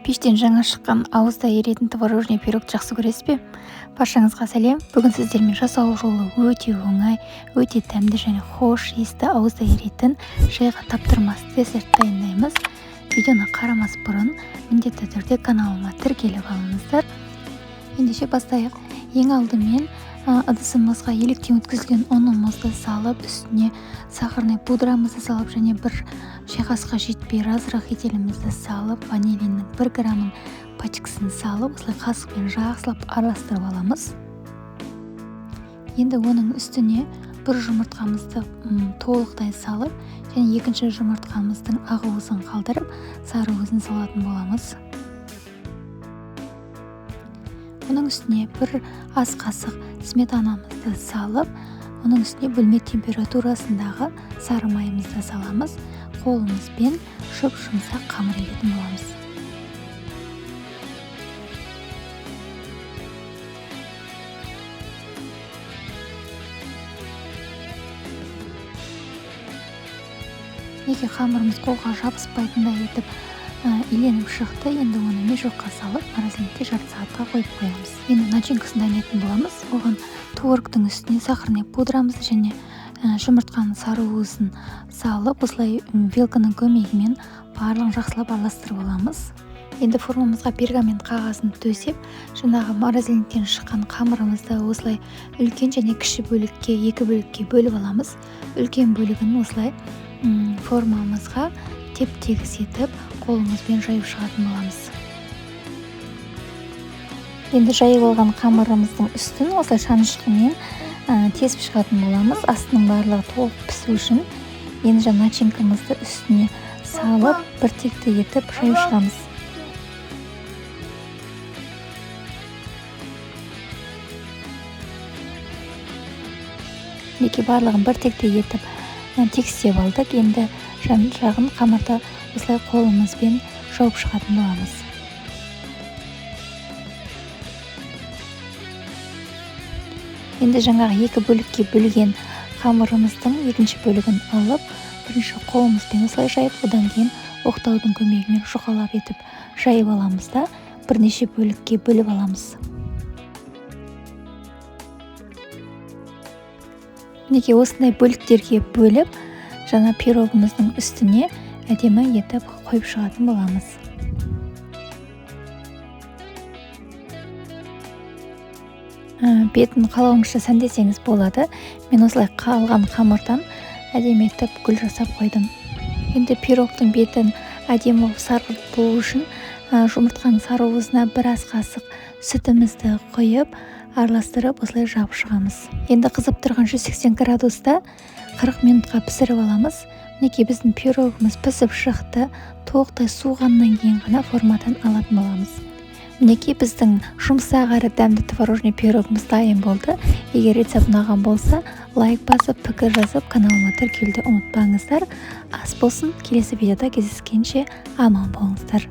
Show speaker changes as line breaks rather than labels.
Пештен жаңа шыққан ауызда еритін творожный пирог жақсы көресіз бе? Баршаңызға сәлем. Бүгін сіздермен жасау жолы өте оңай, өте тәмді және хош иісті ауызда еритін шайға таптырмас десерт дайындаймыз. Видеоны қарамас бұрын міндетті түрде каналыма тіркеліп алыңыздар. Ендеше бастайық. Ең алдымен ыдысымызға електен өткізілген ұнымызды салып, үстіне сахарный пудрамызды салып және бір шай қасыққа жетпей разырақ етелімізді салып, ванилиннің 1 граммын пачкасын салып, осылай қасықпен жақсылап араластырып аламыз. Енді оның үстіне бір жұмыртқамызды толықтай салып, және екінші жұмыртқамыздың ақ уызын қалдырып, сары уызын салатын боламыз. Оның үстіне бір ас қасық сметанамызды салып, оның үстіне бөлме температурасындағы сары майымызды саламыз. Қолымызбен жұмсақ қамыр етін боламыз. Неге қамырымыз қолға жабыспайтындай етіп иленіп шықты, енді оны мешокқа салып, морозильникке жарты сағатқа қойып қоямыз. Енді начинкасын дайындайтын боламыз. Оған творогтың үстіне сахарный пудрамызды және жұмыртқаның сары уызын салып, осылай вилканың көмегімен барлығын жақсылап араластырып аламыз. Енді формамызға пергамент қағазын төсеп, жаңағы морозильниктен шыққан қамырымызды осылай үлкен және кіші бөлікке, 2 бөлікке бөліп аламыз. Үлкен бөлігін осылай формамызға теп-тегіс етіп, қолымызбен жайып шығатын боламыз. Енді жайып алған қамырымыздың үстін осылай шанышқымен тесіп шығатын боламыз. Астының барлығы толық пісу үшін. Енді жаңа начинкамызды үстіне салып, бір текті етіп жайып шығамыз. Неге барлығын бір текті етіп текстеп алдық. Енді жағын қамырды осылай қолымызбен жауып шығатын боламыз. Енді жаңағы 2 бөлікке бөлген қамырымыздың екінші бөлігін алып, бірінші қолымызбен осылай жайып, одан кейін оқтаудың көмегімен жұқалап етіп жайып аламыз да, бірнеше бөлікке бөліп аламыз. Неге осындай бөліктерге бөліп, жаңа пирогымыздың үстіне әдемі етіп қойып шығатын боламыз. Бетін қалауыңызша сәндесеңіз болады. Мен осылай қалған қамырдан әдемі етіп гүл жасап қойдым. Енді пирогтың бетін әдемі сарғылт болу үшін жұмыртқаның сары уызына бір ас қасық сүтімізді құйып, араластырып, осылай жабып шығамыз. Енді қызып тұрған 180 градуста 40 минутқа пісіріп аламыз. Неге біздің пирогымыз пісіп шықты, толықтай суығаннан кейін ғана формадан алатын боламыз. Мінекей біздің жұмсақ әрі дәмді творожный пирогымыз дайын болды. Егер рецепт ұнаған болса, лайк басып, пікір жазып, каналыма тіркелуді ұмытпаңыздар. Ас болсын, келесі видеода кездескенше аман болыңыздар.